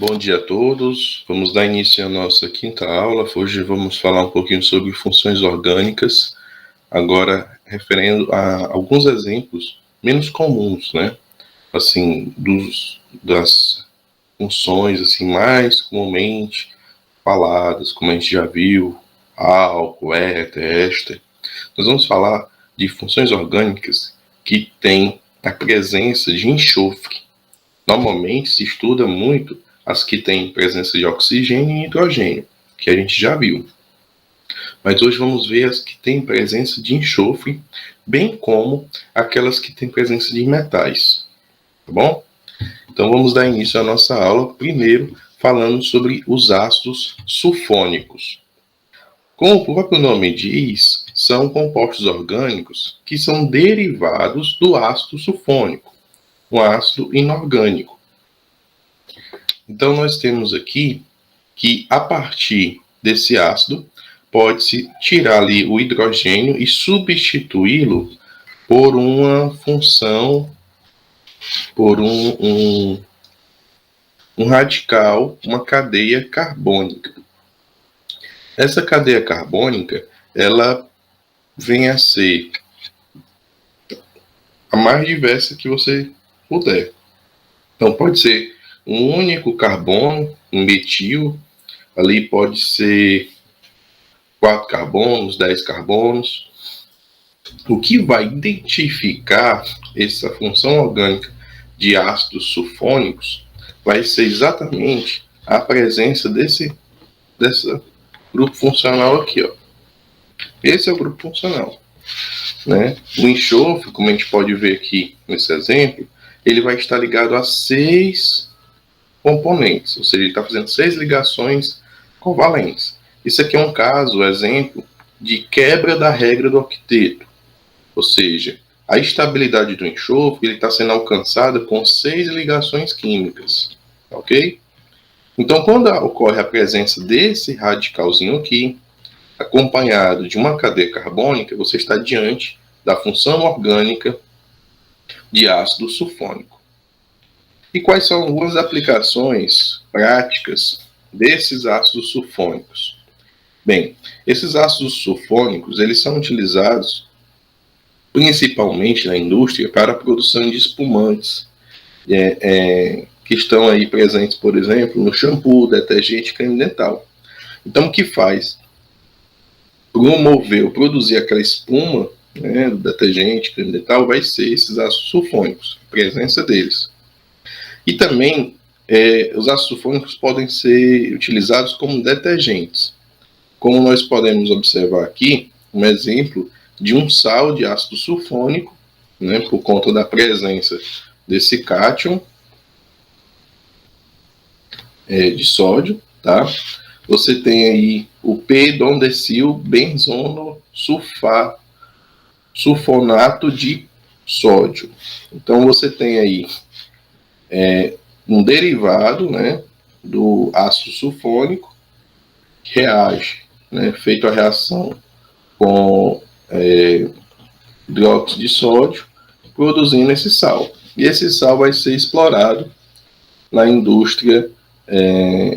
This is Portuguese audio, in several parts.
Bom dia a todos. Vamos dar início à nossa quinta aula. Hoje vamos falar um pouquinho sobre funções orgânicas, agora referendo a alguns exemplos menos comuns, né? Assim, das funções assim mais comumente faladas, como a gente já viu, álcool, éter, éster. Nós vamos falar de funções orgânicas que têm a presença de enxofre. Normalmente se estuda muito as que têm presença de oxigênio e hidrogênio, que a gente já viu. Mas hoje vamos ver as que têm presença de enxofre, bem como aquelas que têm presença de metais. Tá bom? Então vamos dar início à nossa aula, primeiro falando sobre os ácidos sulfônicos. Como o próprio nome diz, são compostos orgânicos que são derivados do ácido sulfônico, um ácido inorgânico. Então, nós temos aqui que, a partir desse ácido, pode-se tirar ali o hidrogênio e substituí-lo por uma função, por um radical, uma cadeia carbônica. Essa cadeia carbônica, ela vem a ser a mais diversa que você puder. Então, pode ser um único carbono, um metil, ali pode ser 4 carbonos, 10 carbonos. O que vai identificar essa função orgânica de ácidos sulfônicos vai ser exatamente a presença desse grupo funcional aqui, ó. Esse é o grupo funcional, né? O enxofre, como a gente pode ver aqui nesse exemplo, ele vai estar ligado a 6 componentes, ou seja, ele está fazendo 6 ligações covalentes. Isso aqui é um caso, exemplo, de quebra da regra do octeto, ou seja, a estabilidade do enxofre está sendo alcançada com 6 ligações químicas, ok? Então, quando ocorre a presença desse radicalzinho aqui, acompanhado de uma cadeia carbônica, você está diante da função orgânica de ácido sulfônico. E quais são algumas aplicações práticas desses ácidos sulfônicos? Bem, esses ácidos sulfônicos, eles são utilizados principalmente na indústria para a produção de espumantes, que estão aí presentes, por exemplo, no shampoo, detergente, creme dental. Então, o que faz? Promover ou produzir aquela espuma, né, do detergente, creme dental, vai ser esses ácidos sulfônicos, a presença deles. E também, os ácidos sulfônicos podem ser utilizados como detergentes. Como nós podemos observar aqui, um exemplo de um sal de ácido sulfônico, né, por conta da presença desse cátion de sódio, tá? Você tem aí o p-dondecil benzono sulfonato de sódio. Então você tem aí um derivado, né, do ácido sulfônico que reage, né, feito a reação com dióxido de sódio, produzindo esse sal. E esse sal vai ser explorado na indústria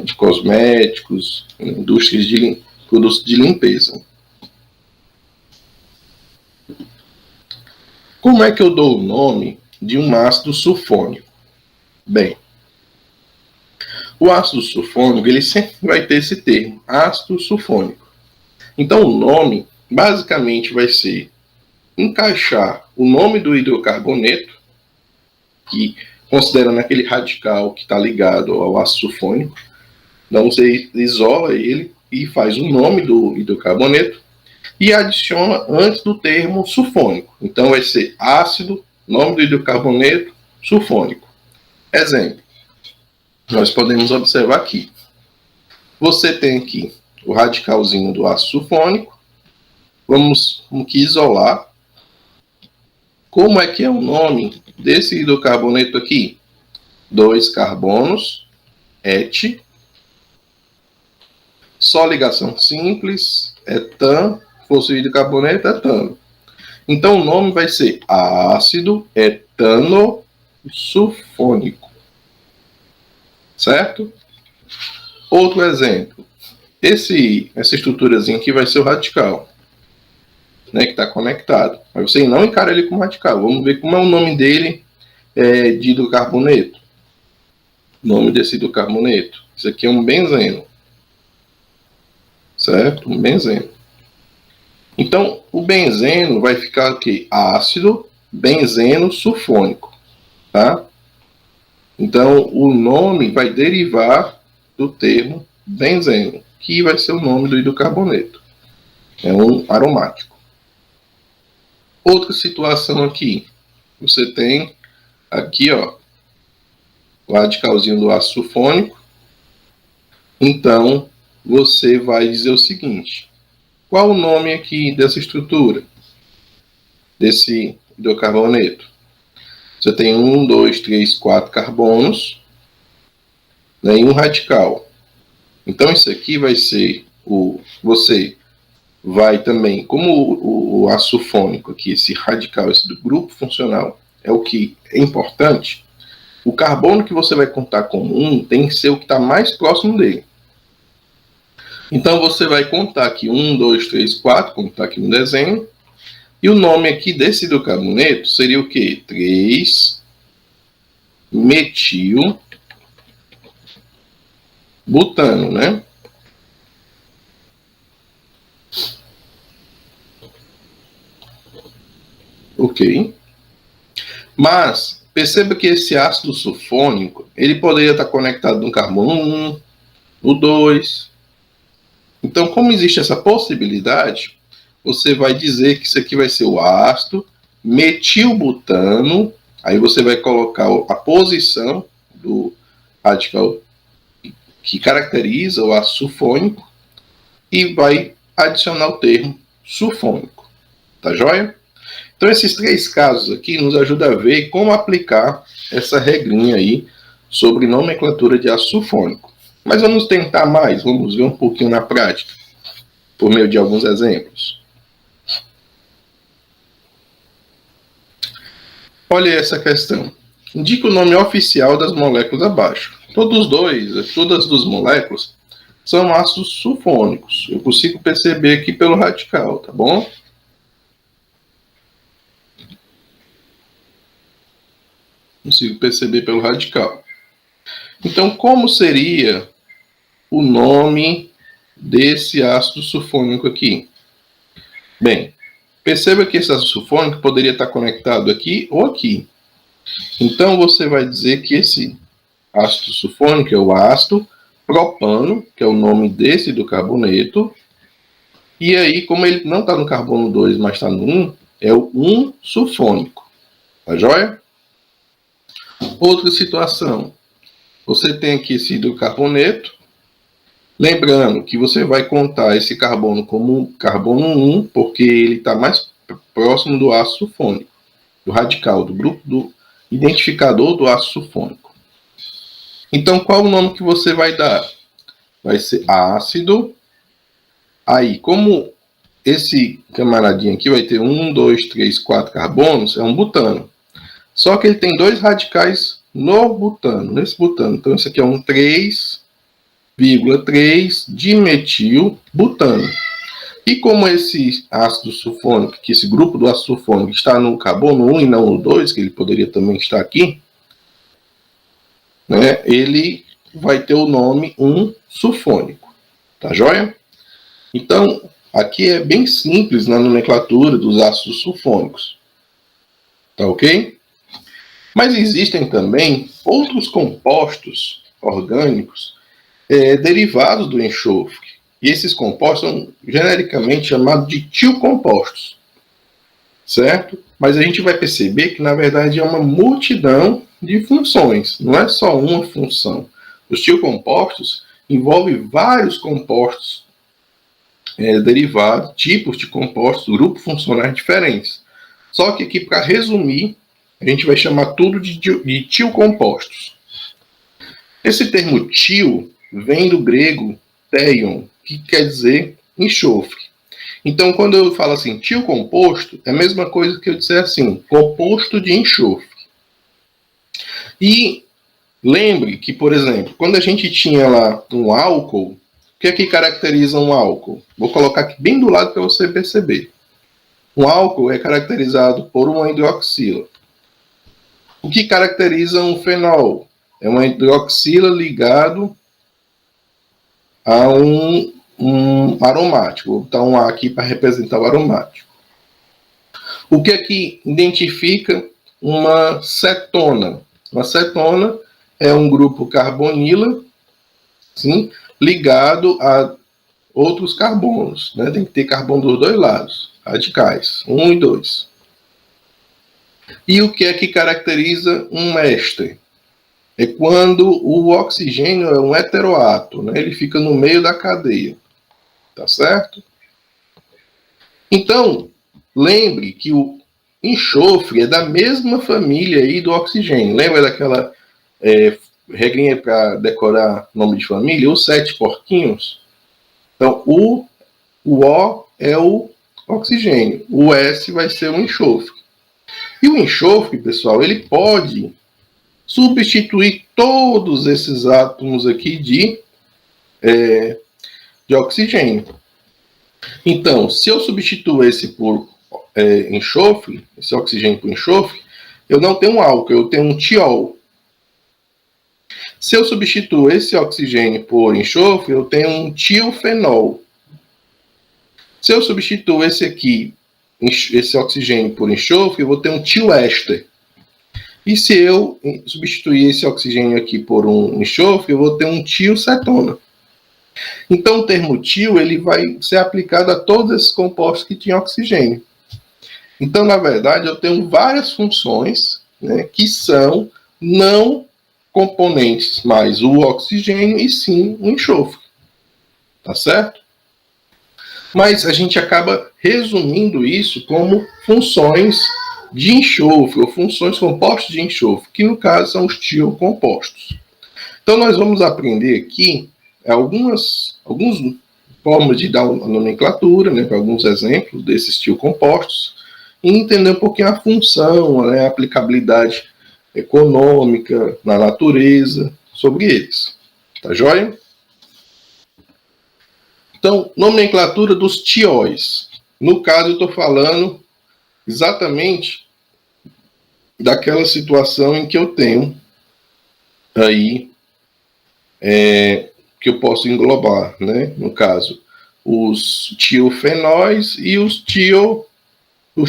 de cosméticos, indústrias de produtos de limpeza. Como é que eu dou o nome de um ácido sulfônico? Bem, o ácido sulfônico, ele sempre vai ter esse termo, ácido sulfônico. Então, o nome, basicamente, vai ser encaixar o nome do hidrocarboneto, que considerando aquele radical que está ligado ao ácido sulfônico. Então você isola ele e faz o nome do hidrocarboneto e adiciona antes do termo sulfônico. Então vai ser ácido, nome do hidrocarboneto, sulfônico. Exemplo, nós podemos observar aqui. Você tem aqui o radicalzinho do ácido sulfônico. Vamos que isolar. Como é que é o nome desse hidrocarboneto aqui? 2 carbonos, et. Só ligação simples, etan, fosse o hidrocarboneto, etano. Então o nome vai ser ácido etano sulfônico. Certo? Outro exemplo. Essa estruturazinha aqui vai ser o radical, né, que está conectado. Mas você não encara ele como radical. Vamos ver como é o nome dele de hidrocarboneto. O nome desse hidrocarboneto. Isso aqui é um benzeno. Certo? Um benzeno. Então, o benzeno vai ficar aqui, ácido benzeno sulfônico. Tá? Então, o nome vai derivar do termo benzeno, que vai ser o nome do hidrocarboneto. É um aromático. Outra situação aqui. Você tem aqui, ó, o radicalzinho do ácido sulfônico. Então, você vai dizer o seguinte. Qual o nome aqui dessa estrutura? Desse hidrocarboneto? Você tem 1, 2, 3, 4 carbonos, né, e um radical. Então, isso aqui vai ser você vai também, como o ácido sulfônico aqui, esse radical, esse do grupo funcional, é o que é importante, o carbono que você vai contar como 1 tem que ser o que está mais próximo dele. Então, você vai contar aqui 1, 2, 3, 4, como está aqui no desenho, e o nome aqui desse hidrocarboneto seria o quê? 3-metil butano, né? Ok. Mas, perceba que esse ácido sulfônico, ele poderia estar conectado no carbono 1, no 2. Então, como existe essa possibilidade, você vai dizer que isso aqui vai ser o ácido metilbutano. Aí você vai colocar a posição do radical que caracteriza o ácido sulfônico e vai adicionar o termo sulfônico. Tá joia? Então, esses 3 casos aqui nos ajudam a ver como aplicar essa regrinha aí sobre nomenclatura de ácido sulfônico. Mas vamos tentar mais, vamos ver um pouquinho na prática, por meio de alguns exemplos. Olha essa questão. Indica o nome oficial das moléculas abaixo. Todas as moléculas são ácidos sulfônicos. Eu consigo perceber aqui pelo radical, tá bom? Consigo perceber pelo radical. Então, como seria o nome desse ácido sulfônico aqui? Bem, perceba que esse ácido sulfônico poderia estar conectado aqui ou aqui. Então, você vai dizer que esse ácido sulfônico é o ácido propano, que é o nome desse hidrocarboneto. E aí, como ele não está no carbono 2, mas está no 1, é o 1-sulfônico. Tá joia? Outra situação. Você tem aqui esse hidrocarboneto. Lembrando que você vai contar esse carbono como carbono 1, porque ele está mais próximo do ácido sulfônico, do radical, do grupo do identificador do ácido sulfônico. Então, qual o nome que você vai dar? Vai ser ácido. Aí, como esse camaradinho aqui vai ter 1, 2, 3, 4 carbonos, é um butano. Só que ele tem 2 radicais no butano, nesse butano. Então, isso aqui é um 3,3 dimetilbutano. E como esse ácido sulfônico, que esse grupo do ácido sulfônico está no carbono 1 e não no 2, que ele poderia também estar aqui, né, ele vai ter o nome 1-sulfônico. Tá joia? Então, aqui é bem simples na nomenclatura dos ácidos sulfônicos. Tá ok? Mas existem também outros compostos orgânicos derivados do enxofre. E esses compostos são genericamente chamados de tiocompostos. Certo? Mas a gente vai perceber que, na verdade, é uma multidão de funções. Não é só uma função. Os tiocompostos envolvem vários compostos derivados, tipos de compostos, grupos funcionais diferentes. Só que aqui, para resumir, a gente vai chamar tudo de tiocompostos. Esse termo tio vem do grego teion, que quer dizer enxofre. Então, quando eu falo assim, tiocomposto, é a mesma coisa que eu disser assim, composto de enxofre. E Lembre que, por exemplo, quando a gente tinha lá um álcool, o que é que caracteriza um álcool? Vou colocar aqui bem do lado para você perceber. Um álcool é caracterizado por uma hidroxila. O que caracteriza um fenol? É uma hidroxila ligado a um aromático. Vou botar um A aqui para representar o aromático. O que é que identifica uma cetona? Uma cetona é um grupo carbonila, sim, ligado a outros carbonos, né? Tem que ter carbono dos dois lados, radicais, 1 e 2. E o que é que caracteriza um éster? É quando o oxigênio é um heteroátomo, né? Ele fica no meio da cadeia, tá certo? Então, lembre que o enxofre é da mesma família aí do oxigênio. Lembra daquela regrinha para decorar nome de família? Os 7 porquinhos. Então, o O é o oxigênio, o S vai ser o enxofre. E o enxofre, pessoal, ele pode substituir todos esses átomos aqui de oxigênio. Então, se eu substituo esse por enxofre, esse oxigênio por enxofre, eu não tenho um álcool, eu tenho um tiol. Se eu substituo esse oxigênio por enxofre, eu tenho um tiofenol. Se eu substituo esse oxigênio por enxofre, eu vou ter um tioéster. E se eu substituir esse oxigênio aqui por um enxofre, eu vou ter um tiocetona. Então, o termo tio ele vai ser aplicado a todos esses compostos que tinham oxigênio. Então, na verdade, eu tenho várias funções, né, que são não componentes mais o oxigênio e sim o enxofre. Tá certo? Mas a gente acaba resumindo isso como funções de enxofre, ou funções compostas de enxofre, que no caso são os tiocompostos. Então nós vamos aprender aqui algumas formas de dar uma nomenclatura, né, para alguns exemplos desses tiocompostos, e entender um pouquinho a função, né, a aplicabilidade econômica na natureza sobre eles. Tá joia? Então, nomenclatura dos tióis. No caso, eu estou falando exatamente daquela situação em que eu tenho aí, que eu posso englobar, né? No caso, os tiofenóis e os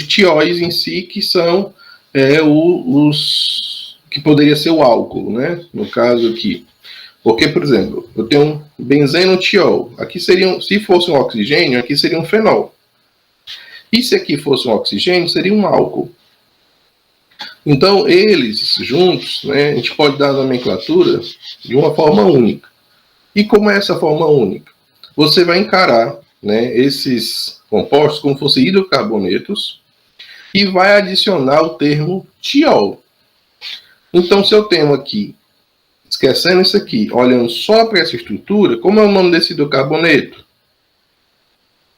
tióis em si, que são os que poderia ser o álcool, né? No caso aqui. Porque, por exemplo, eu tenho um benzeno-tiol. Aqui seria, se fosse um oxigênio, aqui seria um fenol. E se aqui fosse um oxigênio, seria um álcool. Então, eles juntos, né, a gente pode dar a nomenclatura de uma forma única. E como é essa forma única? Você vai encarar, né, esses compostos como fossem hidrocarbonetos e vai adicionar o termo tiol. Então, se eu tenho aqui, esquecendo isso aqui, olhando só para essa estrutura, como é o nome desse hidrocarboneto?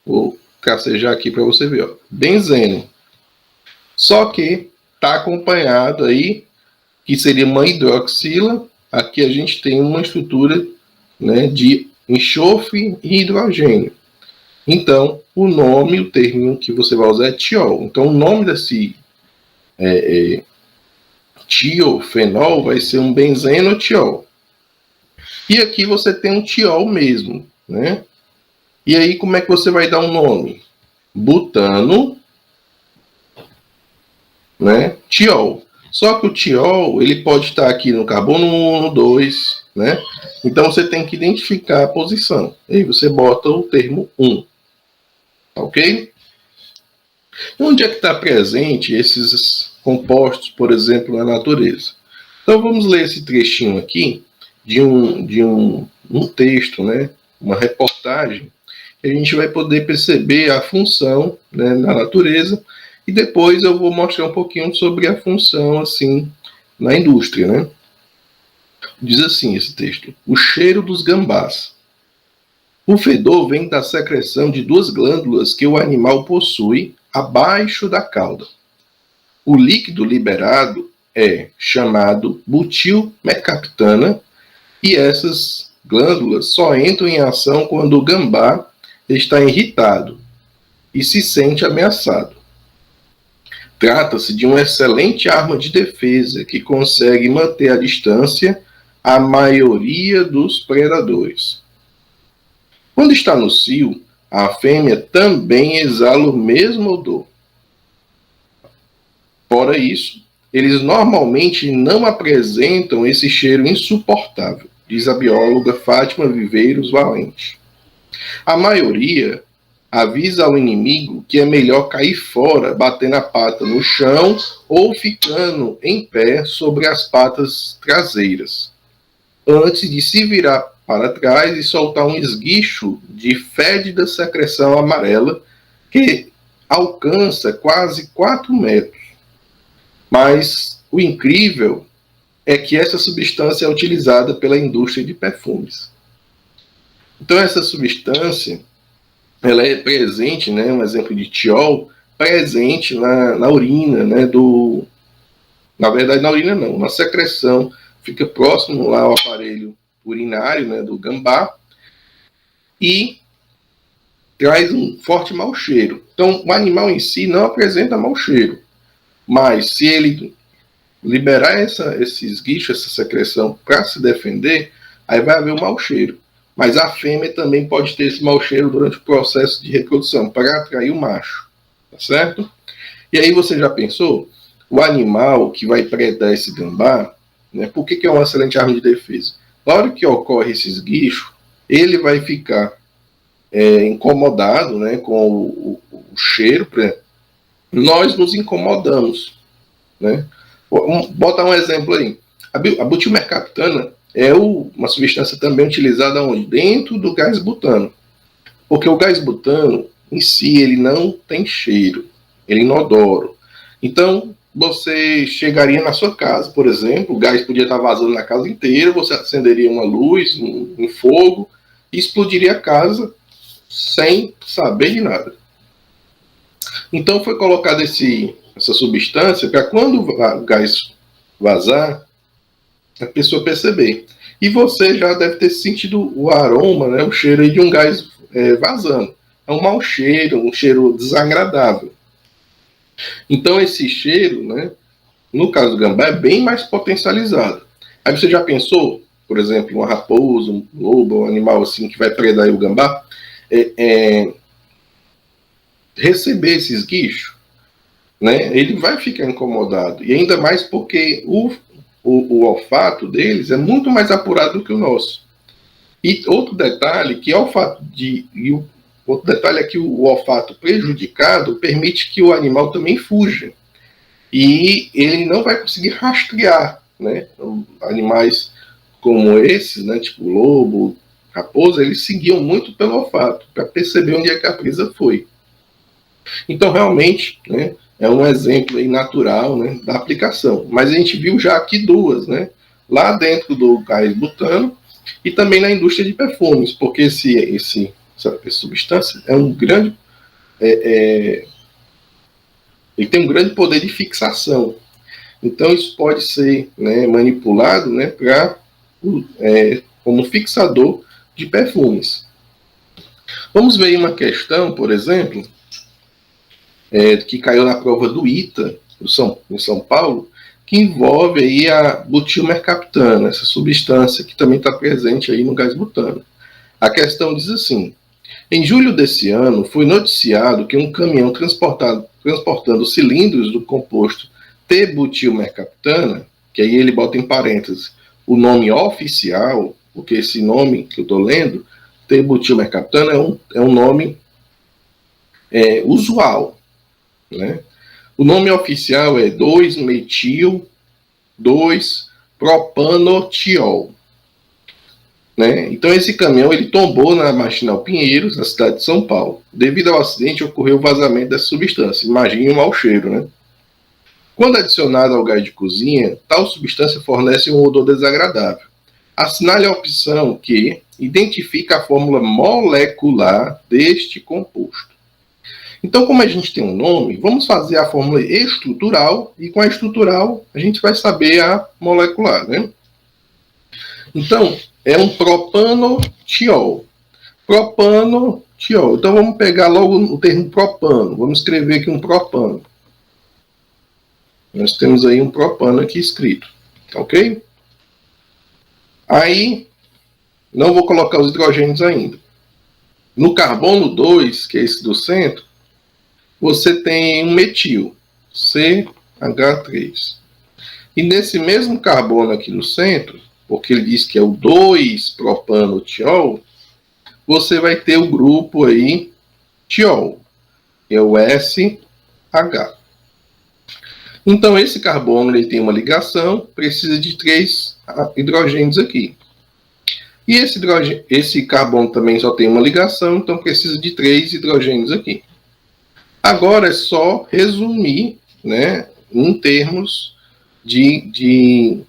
Vou tracejar aqui para você ver, ó, benzeno. Só que está acompanhado aí, que seria uma hidroxila, aqui a gente tem uma estrutura, né, de enxofre e hidrogênio. Então, o nome, o termo que você vai usar é tiol. Então, o nome desse tiofenol vai ser um benzeno-tiol. E aqui você tem um tiol mesmo, né? E aí, como é que você vai dar um nome? Butano, né? Tiol. Só que o tiol, ele pode estar aqui no carbono 1, no 2, né? Então, você tem que identificar a posição. E aí você bota o termo 1. Ok? Onde é que está presente esses compostos, por exemplo, na natureza? Então, vamos ler esse trechinho aqui de um texto, né? Uma reportagem, que a gente vai poder perceber a função, né, na natureza, e depois eu vou mostrar um pouquinho sobre a função assim na indústria, né? Diz assim esse texto: o cheiro dos gambás. O fedor vem da secreção de 2 glândulas que o animal possui abaixo da cauda. O líquido liberado é chamado butilmercaptana, e essas glândulas só entram em ação quando o gambá está irritado e se sente ameaçado. Trata-se de uma excelente arma de defesa que consegue manter à distância a maioria dos predadores. Quando está no cio, a fêmea também exala o mesmo odor. Fora isso, eles normalmente não apresentam esse cheiro insuportável, diz a bióloga Fátima Viveiros Valente. A maioria avisa ao inimigo que é melhor cair fora, batendo a pata no chão ou ficando em pé sobre as patas traseiras, antes de se virar para trás e soltar um esguicho de fétida secreção amarela que alcança quase 4 metros. Mas o incrível é que essa substância é utilizada pela indústria de perfumes. Então essa substância, ela é presente, né, um exemplo de tiol, presente na urina, né, na verdade na urina não, na secreção, fica próximo lá ao aparelho urinário, né, do gambá, e traz um forte mau cheiro. Então o animal em si não apresenta mau cheiro, mas se ele liberar esse esguicho, essa secreção para se defender, aí vai haver um mau cheiro. Mas a fêmea também pode ter esse mau cheiro durante o processo de reprodução, para atrair o macho, tá certo? E aí você já pensou? O animal que vai predar esse gambá, né, por que é uma excelente arma de defesa? Na hora que ocorre esse esguicho, ele vai ficar incomodado, né, com o cheiro. Nós nos incomodamos, né? Vou botar um exemplo aí. A butilmercaptana é uma substância também utilizada onde? Dentro do gás butano. Porque o gás butano, em si, ele não tem cheiro. Ele é inodoro. Então, você chegaria na sua casa, por exemplo, o gás podia estar vazando na casa inteira, você acenderia uma luz, um fogo, e explodiria a casa sem saber de nada. Então, foi colocada essa substância para quando o gás vazar, a pessoa perceber. E você já deve ter sentido o aroma, né, o cheiro aí de um gás vazando. É um mau cheiro, um cheiro desagradável. Então esse cheiro, né, no caso do gambá, é bem mais potencializado. Aí você já pensou, por exemplo, uma raposa, um lobo, um animal assim que vai predar o gambá, receber esse esguicho, né, ele vai ficar incomodado. E ainda mais porque o olfato deles é muito mais apurado do que o nosso. E outro detalhe, outro detalhe é que o olfato prejudicado permite que o animal também fuja. E ele não vai conseguir rastrear, né? Animais como esses, né, tipo lobo, raposa, eles seguiam muito pelo olfato, para perceber onde é que a presa foi. Então, realmente, né, é um exemplo aí natural, né, da aplicação. Mas a gente viu já aqui duas, né, lá dentro do gás butano e também na indústria de perfumes, porque essa substância é um grande... ele tem um grande poder de fixação. Então, isso pode ser, né, manipulado, né, como fixador de perfumes. Vamos ver uma questão, por exemplo, que caiu na prova do ITA, em São Paulo, que envolve aí a butilmercaptana, essa substância que também está presente aí no gás butano. A questão diz assim: em julho desse ano, foi noticiado que um caminhão transportando cilindros do composto T-butilmercaptana, que aí ele bota em parênteses o nome oficial, porque esse nome que eu estou lendo, T-butilmercaptana, é um nome usual, né? O nome oficial é 2-metil-2-propanotiol. Né? Então esse caminhão ele tombou na Marginal Pinheiros, na cidade de São Paulo. Devido ao acidente, ocorreu o vazamento dessa substância. Imagine o mau cheiro, né? Quando adicionada ao gás de cozinha, tal substância fornece um odor desagradável. Assinale a opção que identifica a fórmula molecular deste composto. Então, como a gente tem um nome, vamos fazer a fórmula estrutural, e com a estrutural a gente vai saber a molecular, né? Então, é um propanotiol. Propanotiol. Então, vamos pegar logo o termo propano. Vamos escrever aqui um propano. Nós temos aí um propano aqui escrito, ok? Aí, não vou colocar os hidrogênios ainda. No carbono 2, que é esse do centro, você tem um metil, CH3. E nesse mesmo carbono aqui no centro, porque ele diz que é o 2-propanotiol, você vai ter o grupo aí tiol, que é o SH. Então, esse carbono ele tem uma ligação, precisa de 3 hidrogênios aqui. E esse carbono também só tem uma ligação, então precisa de 3 hidrogênios aqui. Agora é só resumir, né, em termos de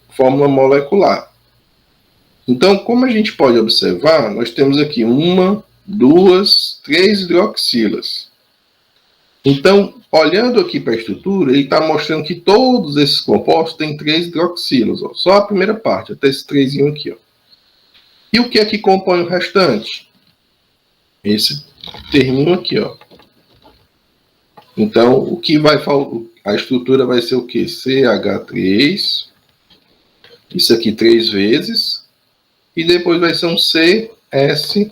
fórmula molecular. Então, como a gente pode observar, nós temos aqui 1, 2, 3 hidroxilas. Então, olhando aqui para a estrutura, ele está mostrando que todos esses compostos têm 3 hidroxilas. Ó. Só a primeira parte, até esse 3 aqui. Ó. E o que é que compõe o restante? Esse terminho aqui. Ó. Então, o que vai a estrutura vai ser o quê? CH3. Isso aqui 3 vezes. E depois vai ser um CSH.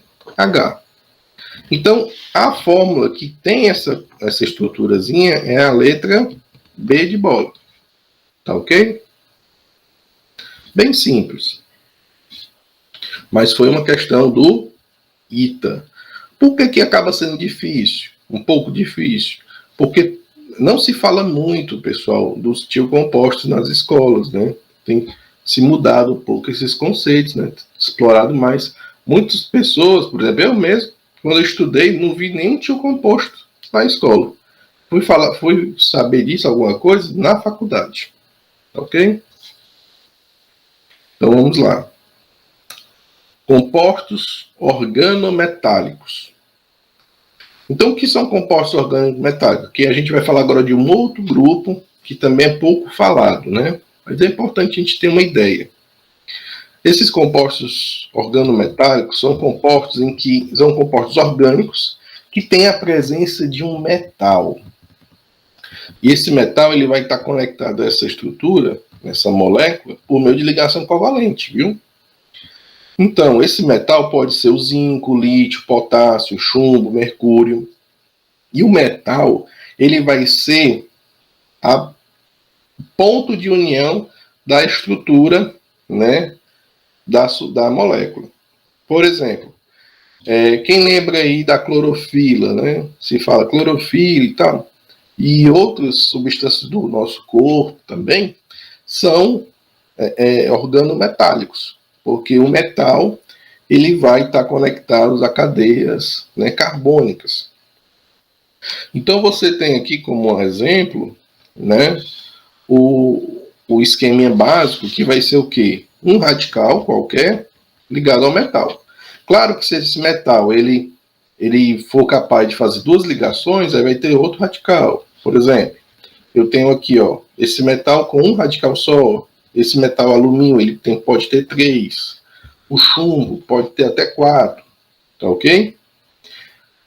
Então, a fórmula que tem essa estruturazinha é a letra B de bola. Tá ok? Bem simples. Mas foi uma questão do ITA. Por que acaba sendo difícil? Um pouco difícil. Porque não se fala muito, pessoal, dos tiocompostos nas escolas, né? Tem se mudado um pouco esses conceitos, né? Explorado mais. Muitas pessoas, por exemplo, eu mesmo, quando eu estudei, não vi nenhum tiocomposto na escola. Fui saber disso, alguma coisa, na faculdade. Ok? Então vamos lá. Compostos organometálicos. Então, o que são compostos organometálicos? Que a gente vai falar agora de um outro grupo que também é pouco falado, né? Mas é importante a gente ter uma ideia. Esses compostos organometálicos são compostos orgânicos que têm a presença de um metal. E esse metal ele vai estar conectado a essa estrutura, essa molécula, por meio de ligação covalente, viu? Então, esse metal pode ser o zinco, lítio, potássio, chumbo, mercúrio. E o metal, ele vai ser a ponto de união da estrutura, né, da molécula. Por exemplo, quem lembra aí da clorofila, né? Se fala clorofila e tal, e outras substâncias do nosso corpo também, são organometálicos, porque o metal ele vai estar conectado a cadeias, né, carbônicas. Então você tem aqui como exemplo, né, o esqueminha básico, que vai ser o quê? Um radical qualquer ligado ao metal. Claro que se esse metal ele for capaz de fazer 2 ligações, aí vai ter outro radical. Por exemplo, eu tenho aqui, ó, esse metal com um radical só. Esse metal alumínio ele pode ter 3. O chumbo pode ter até 4. Tá ok?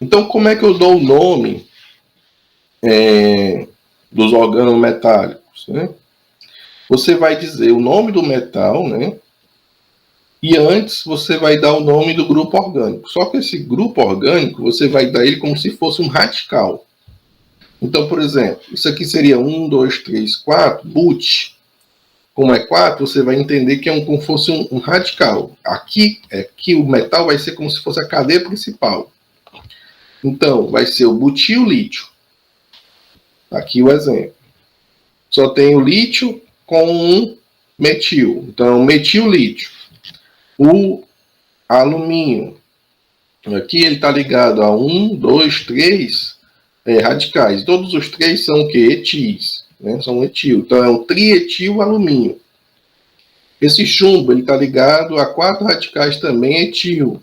Então, como é que eu dou o nome dos organometálicos, né? Você vai dizer o nome do metal, né? E antes você vai dar o nome do grupo orgânico. Só que esse grupo orgânico, você vai dar ele como se fosse um radical. Então, por exemplo, isso aqui seria 1, 2, 3, 4, but. Como é 4, você vai entender que é como se fosse um radical. Aqui o metal vai ser como se fosse a cadeia principal. Então, vai ser o butil lítio. Aqui o exemplo. Só tem o lítio com um metil. Então, metil lítio. O alumínio. Aqui ele está ligado a 1, 2, 3 radicais. Todos os 3 são o quê? Etis. Né? São etil. Então, é um trietil alumínio. Esse chumbo está ligado a 4 radicais também etil.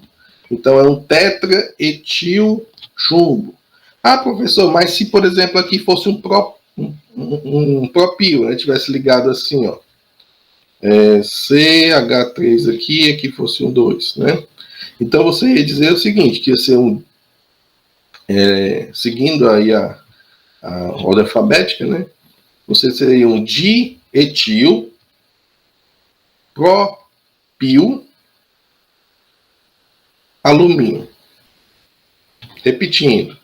Então, é um tetraetil chumbo. Ah, professor, mas se, por exemplo, aqui fosse um propil, né, tivesse ligado assim, ó, CH3 aqui fosse um 2, né? Então você ia dizer o seguinte, que ia ser seguindo aí a ordem alfabética, né? Você seria um dietil propil alumínio. Repetindo,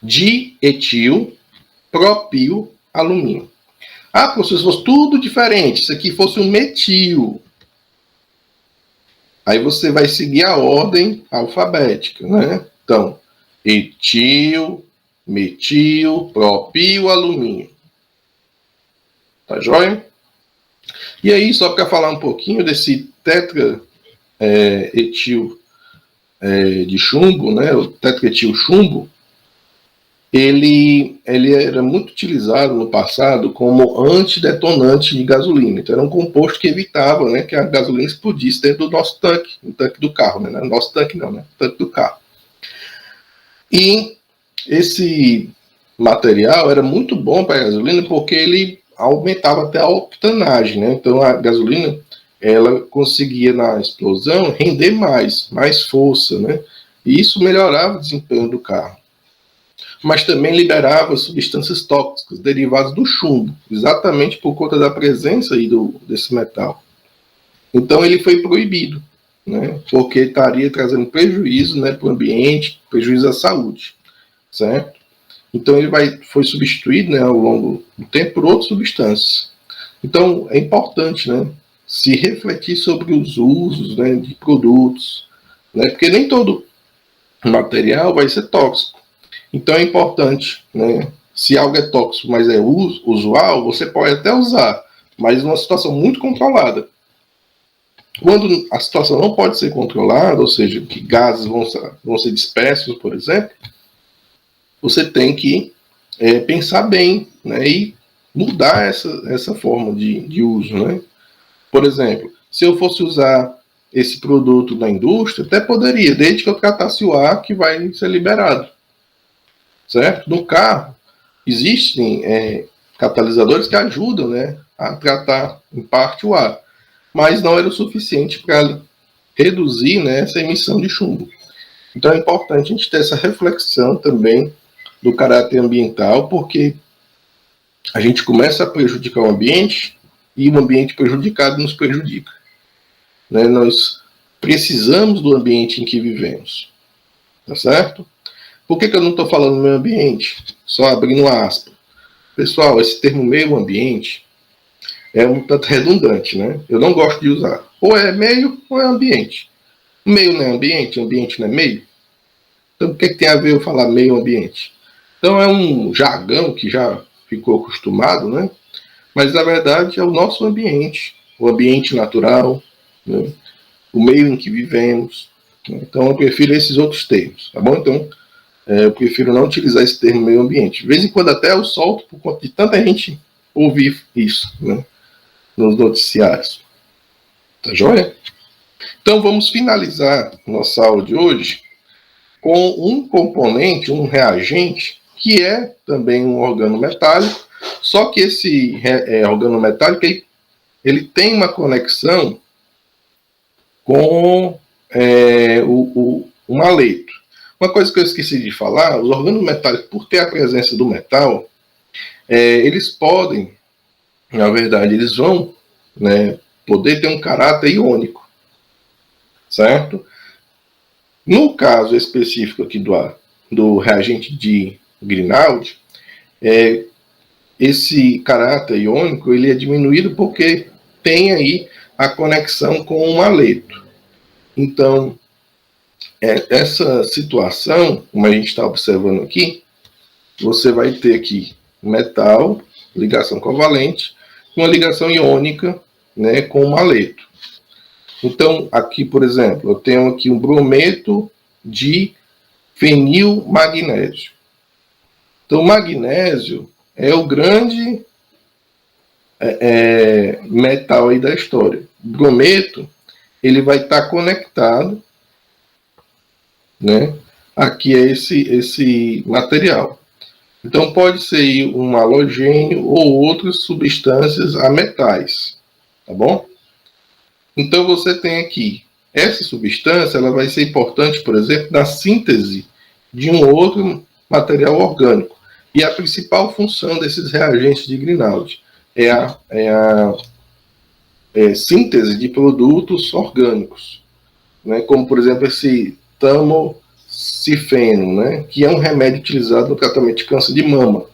dietil propil alumínio. Ah, professor, se fosse tudo diferente, se aqui fosse um metil, aí você vai seguir a ordem alfabética, né? Então, etil, metil, propil, alumínio. Tá joia? E aí, só para falar um pouquinho desse tetra etil de chumbo, né? O tetraetil chumbo, ele era muito utilizado no passado como antidetonante de gasolina. Então, era um composto que evitava, né, que a gasolina explodisse dentro do nosso tanque, no tanque do carro, né? Nosso tanque não, né? Tanque do carro. E esse material era muito bom para a gasolina porque ele aumentava até a octanagem, né? Então, a gasolina, ela conseguia na explosão render mais força, né? E isso melhorava o desempenho do carro. Mas também liberava substâncias tóxicas derivadas do chumbo, exatamente por conta da presença aí desse metal. Então ele foi proibido, né? Porque estaria trazendo prejuízo, né, para o ambiente, prejuízo à saúde, certo? Então ele foi substituído, né, ao longo do tempo por outras substâncias. Então é importante, né, se refletir sobre os usos, né, de produtos, né, porque nem todo material vai ser tóxico. Então é importante, né? Se algo é tóxico, mas é usual, você pode até usar, mas numa situação muito controlada. Quando a situação não pode ser controlada, ou seja, que gases vão ser dispersos, por exemplo, você tem que pensar bem, né? E mudar essa forma de uso, né? Por exemplo, se eu fosse usar esse produto na indústria, até poderia, desde que eu tratasse o ar que vai ser liberado. Certo? No carro, existem catalisadores que ajudam, né, a tratar, em parte, o ar, mas não era o suficiente para reduzir, né, essa emissão de chumbo. Então é importante a gente ter essa reflexão também do caráter ambiental, porque a gente começa a prejudicar o ambiente e o ambiente prejudicado nos prejudica. Né? Nós precisamos do ambiente em que vivemos, tá certo? Por que eu não estou falando meio ambiente? Só abrindo uma aspa. Pessoal, esse termo meio ambiente é um tanto redundante, né? Eu não gosto de usar. Ou é meio ou é ambiente. Meio não é ambiente, ambiente não é meio. Então, o que tem a ver eu falar meio ambiente? Então, é um jargão que já ficou acostumado, né? Mas, na verdade, é o nosso ambiente. O ambiente natural, né? O meio em que vivemos. Então, eu prefiro esses outros termos, tá bom? Então, eu prefiro não utilizar esse termo meio ambiente. De vez em quando até eu solto por conta de tanta gente ouvir isso, né, nos noticiários. Tá joia? Então vamos finalizar nossa aula de hoje com um componente, um reagente, que é também um organometálico, só que esse organometálico ele tem uma conexão com um haleto. Uma coisa que eu esqueci de falar, os organometálicos, por ter a presença do metal, eles podem, na verdade, eles vão, né, poder ter um caráter iônico, certo? No caso específico aqui do reagente de Grignard, esse caráter iônico ele é diminuído porque tem aí a conexão com um haleto. Então, essa situação, como a gente está observando aqui, você vai ter aqui metal, ligação covalente, uma ligação iônica, né, com um haleto. Então, aqui, por exemplo, eu tenho aqui um brometo de fenilmagnésio. Então, o magnésio é o grande metal aí da história. O brometo, ele vai estar conectado, né, aqui é esse material. Então pode ser um halogênio ou outras substâncias a metais, tá bom? Então você tem aqui, essa substância ela vai ser importante, por exemplo, na síntese de um outro material orgânico. E a principal função desses reagentes de Grignard é a síntese de produtos orgânicos, né? Como, por exemplo, esse tamoxifeno, né? Que é um remédio utilizado no tratamento de câncer de mama.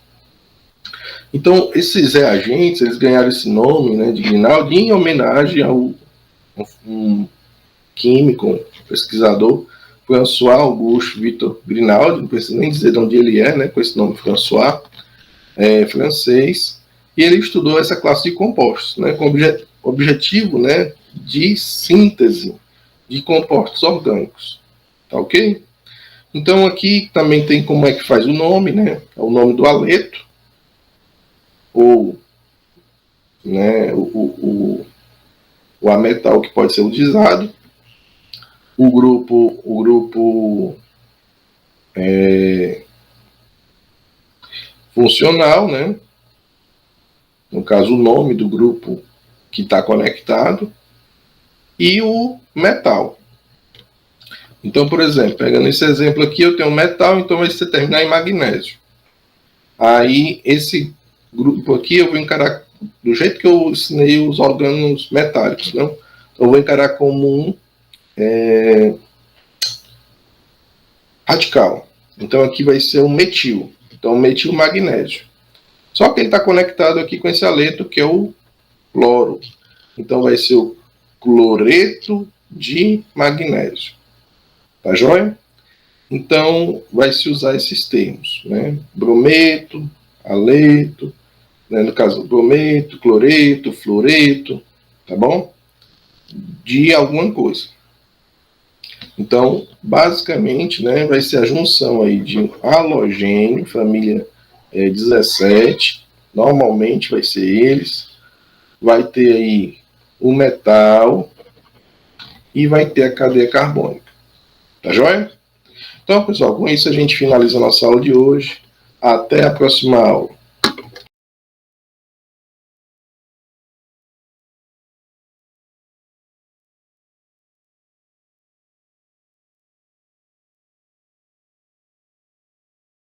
Então, esses reagentes, eles ganharam esse nome, né, de Grignard em homenagem ao um químico, um pesquisador, François Auguste Victor Grignard, não preciso nem dizer de onde ele é, né, com esse nome François, francês, e ele estudou essa classe de compostos, né, com objetivo, né, de síntese de compostos orgânicos, tá ok? Então aqui também tem como é que faz o nome, né, o nome do haleto, ou, né, o ametal que pode ser utilizado, o grupo funcional, né? No caso, o nome do grupo que está conectado, e o metal. Então, por exemplo, pegando esse exemplo aqui, eu tenho metal, então vai se terminar em magnésio. Aí, esse grupo aqui eu vou encarar do jeito que eu ensinei os órgãos metálicos, não? Então, eu vou encarar como um radical. Então aqui vai ser um metil. Então metil magnésio. Só que ele está conectado aqui com esse haleto que é o cloro. Então vai ser o cloreto de magnésio. Tá joia? Então vai se usar esses termos, né? Brometo, haleto, né? No caso brometo, cloreto, fluoreto, tá bom? De alguma coisa. Então, basicamente, né, vai ser a junção aí de um halogênio, família 17, normalmente vai ser eles, vai ter aí o metal e vai ter a cadeia carbônica. Tá joia? Então, pessoal, com isso a gente finaliza a nossa aula de hoje. Até a próxima aula.